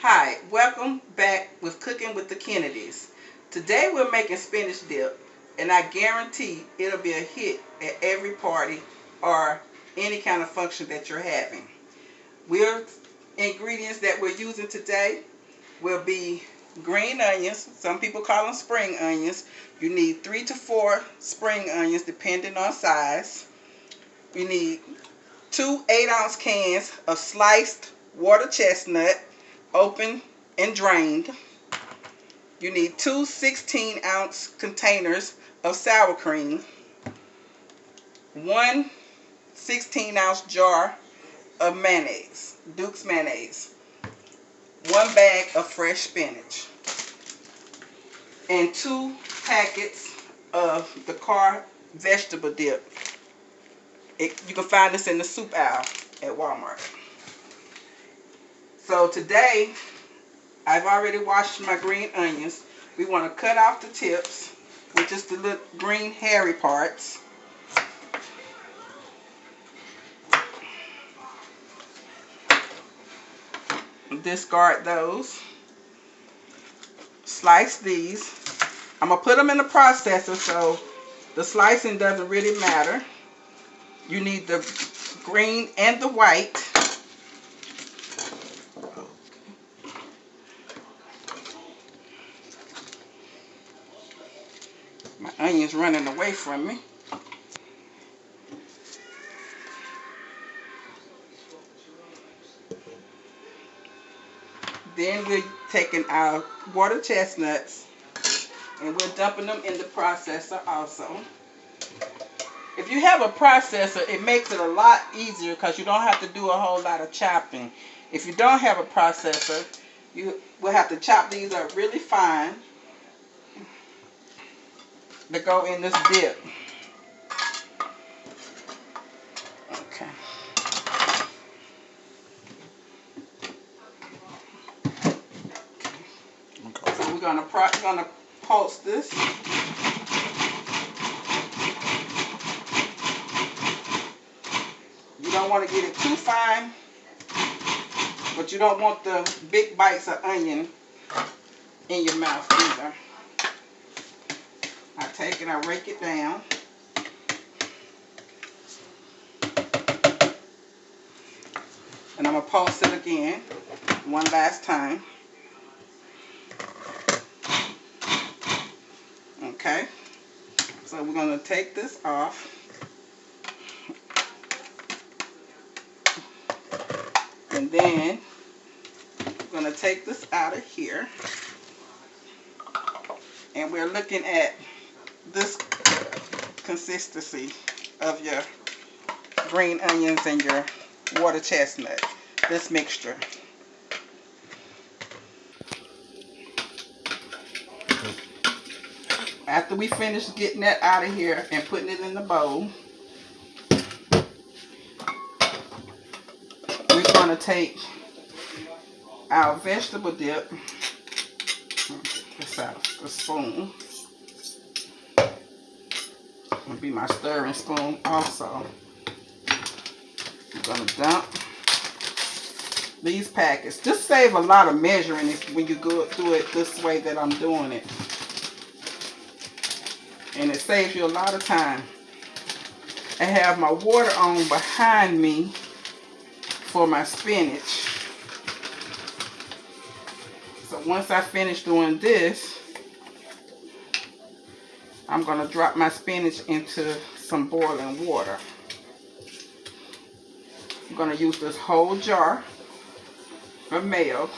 Hi, welcome back with Cooking with the Kennedys. Today we're making spinach dip, and I guarantee it'll be a hit at every party or any kind of function that you're having. We're ingredients that we're using today will be green onions. Some people call them spring onions. You need 3 to 4 spring onions depending on size. You need 2 8-ounce cans of sliced water chestnut, open and drained. You need 2 16-ounce containers of sour cream, 1 16-ounce jar of mayonnaise, Duke's mayonnaise, 1 bag of fresh spinach, and 2 packets of the Knorr Vegetable Dip. You can find this in the soup aisle at Walmart. So today, I've already washed my green onions. We want to cut off the tips, which is the little green hairy parts. Discard those. Slice these. I'm going to put them in the processor so the slicing doesn't really matter. You need the green and the white. My onion's running away from me. Then we're taking our water chestnuts and we're dumping them in the processor also. If you have a processor, it makes it a lot easier because you don't have to do a whole lot of chopping. If you don't have a processor, you will have to chop these up really fine to go in this dip. Okay. So we're gonna pulse this. You don't want to get it too fine, but you don't want the big bites of onion in your mouth either. I take it, I rake it down. And I'm going to pulse it again, one last time. Okay, so we're going to take this off. And then we're going to take this out of here. And we're looking at this consistency of your green onions and your water chestnut, this mixture. After we finish getting that out of here and putting it in the bowl, we're going to take our vegetable dip, this out the spoon, it'll be my stirring spoon also. I'm going to dump these packets. Just save a lot of measuring when you go through it this way that I'm doing it. And it saves you a lot of time. I have my water on behind me for my spinach. So once I finish doing this, I'm going to drop my spinach into some boiling water. I'm going to use this whole jar of mayo.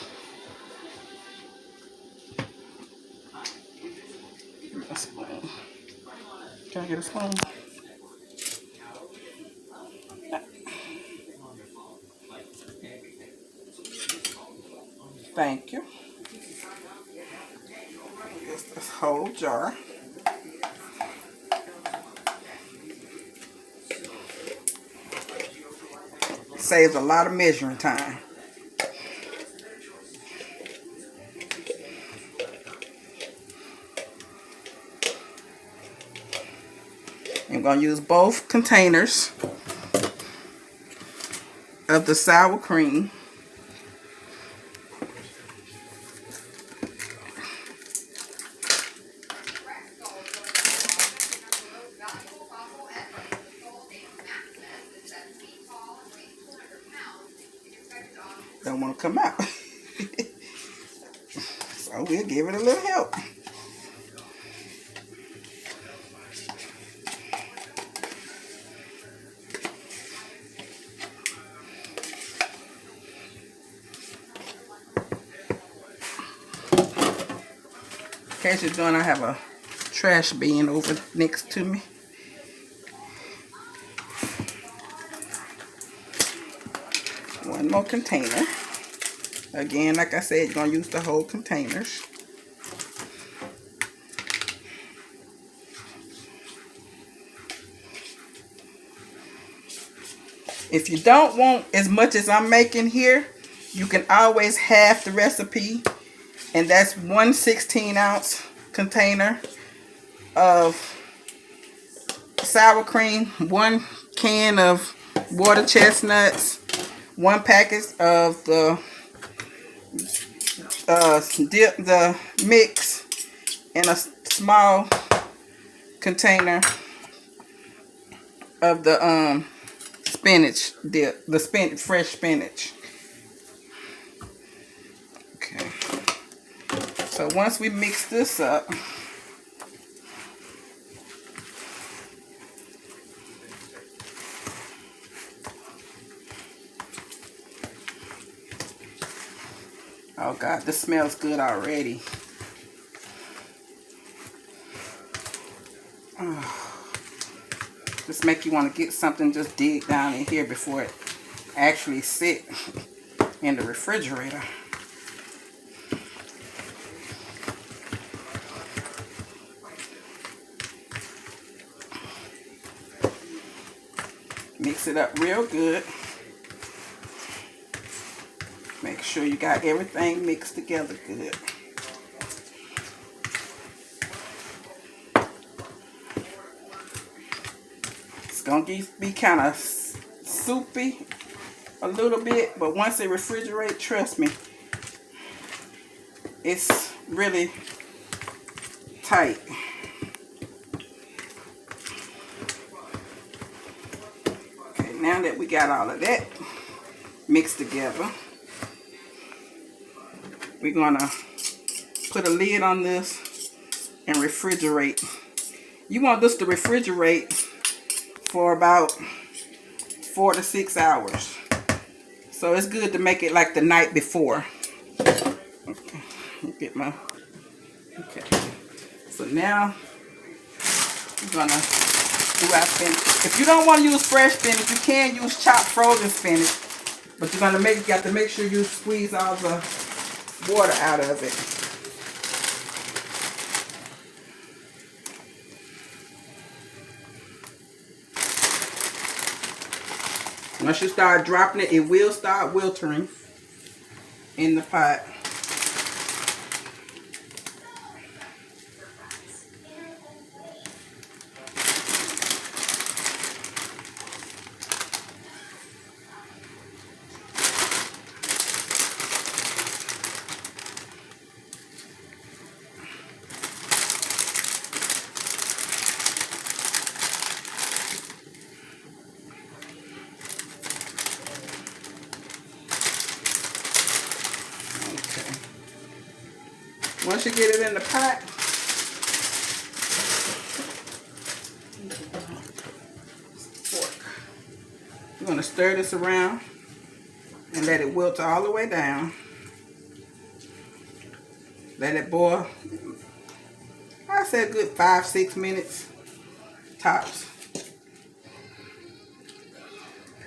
A spoon. Can I get a spoon? Thank you. Use this whole jar. Saves a lot of measuring time. I'm going to use both containers of the sour cream. Don't want to come out. So we'll give it a little help. In case you're doing, I have a trash bin over next to me. One more container. Again, like I said, you're going to use the whole containers. If you don't want as much as I'm making here, you can always half the recipe. And that's 1 16-ounce container of sour cream, 1 can of water chestnuts, 1 package of the dip, the mix, and a small container of the spinach dip, the fresh spinach. Okay. So once we mix this up, oh God, this smells good already. Just make you want to get something, just dig down in here before it actually sit in the refrigerator. Mix it up real good. Make sure you got everything mixed together good. It's going to be kind of soupy a little bit, but once it refrigerates, trust me, it's really tight. Okay, now that we got all of that mixed together, we're going to put a lid on this and refrigerate. You want this to refrigerate for about 4 to 6 hours. So it's good to make it like the night before. Okay, get my, okay. So now we're gonna do our spinach. If you don't want to use fresh spinach, you can use chopped frozen spinach, but you're gonna you got to make sure you squeeze all the water out of it. Once you start dropping it, it will start wilting in the pot. Once you get it in the pot, you're going to stir this around and let it wilt all the way down. Let it boil. I said a good 5-6 minutes tops.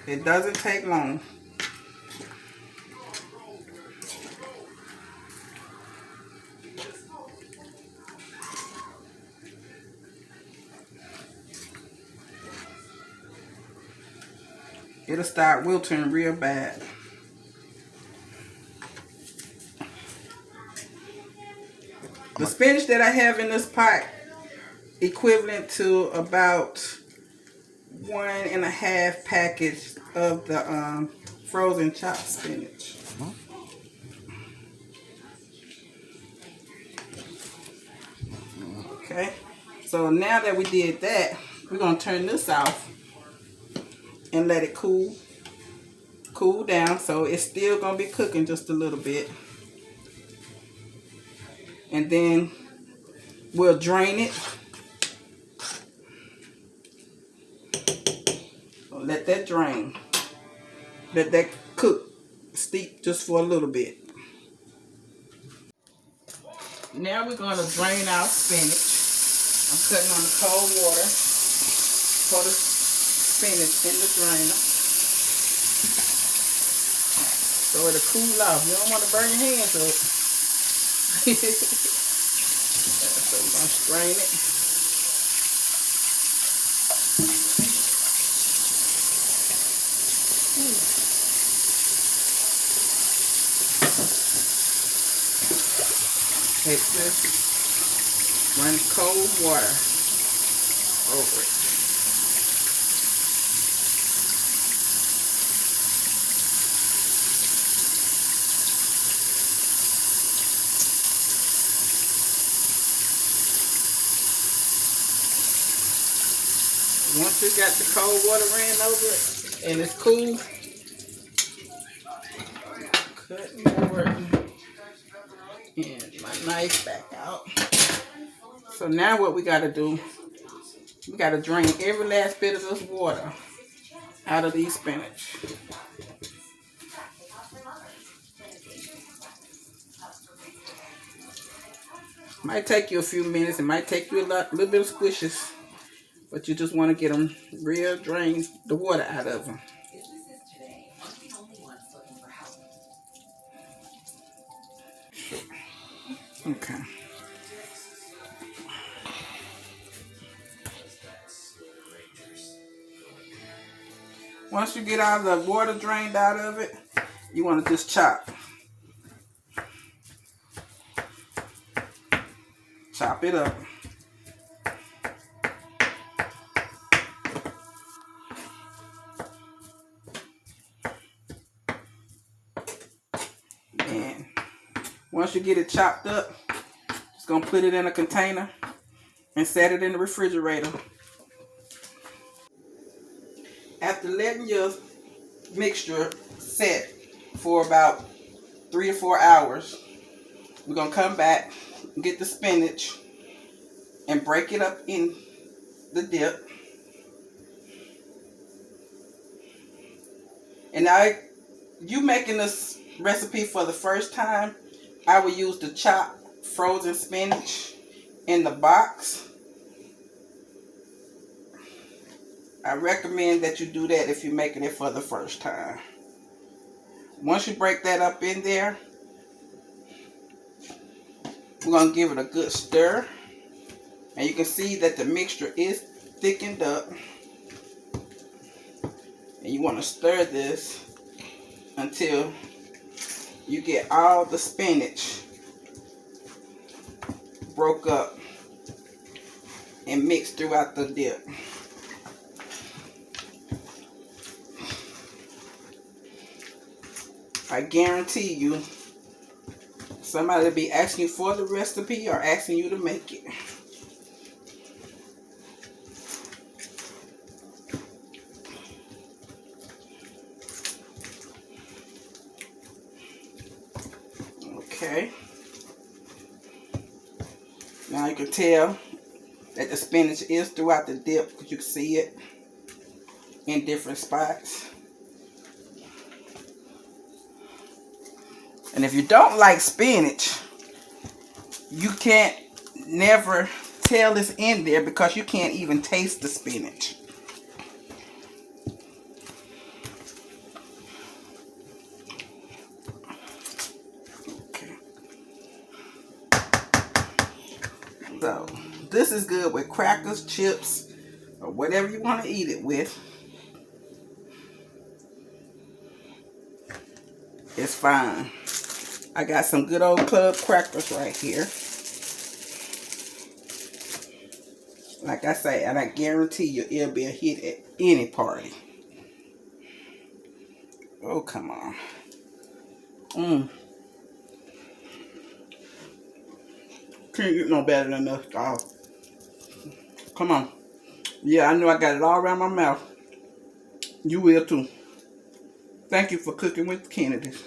It doesn't take long. It'll start wilting real bad. The spinach that I have in this pot equivalent to about 1.5 package of the frozen chopped spinach. Okay, so now that we did that, we're gonna turn this off and let it cool cool down, so it's still gonna be cooking just a little bit. And then we'll drain it. Let that drain. Let that cook, steep just for a little bit. Now we're gonna drain our spinach. I'm cutting on the cold water. Pour the spinach in the drainer. So it'll cool off. You don't want to burn your hands up. So we're gonna strain it. Take this, run cold water over it. Once you got the cold water ran over it and it's cool, cut more and my knife back out. So now what we gotta do, we gotta drain every last bit of this water out of these spinach. Might take you a few minutes, it might take you a little bit of squishes, but you just want to get them real, drain the water out of them. Okay. Once you get all the water drained out of it, you want to just chop. Chop it up. And once you get it chopped up, just gonna put it in a container and set it in the refrigerator. After letting your mixture set for about 3 to 4 hours, we're gonna come back and get the spinach and break it up in the dip. And you making this recipe for the first time, I will use the chopped frozen spinach in the box. I recommend that you do that if you're making it for the first time. Once you break that up in there, we're going to give it a good stir. And you can see that the mixture is thickened up. And you want to stir this until you get all the spinach broke up and mixed throughout the dip. I guarantee you somebody will be asking you for the recipe or asking you to make it. Okay. Now you can tell that the spinach is throughout the dip because you can see it in different spots. And if you don't like spinach, you can't never tell it's in there because you can't even taste the spinach. Okay. So this is good with crackers, chips, or whatever you want to eat it with. It's fine. I got some good old club crackers right here. Like I say, and I guarantee you it'll be a hit at any party. Oh, come on. Can't get no better than this, dog. Come on. Yeah, I know I got it all around my mouth. You will too. Thank you for cooking with Kennedys.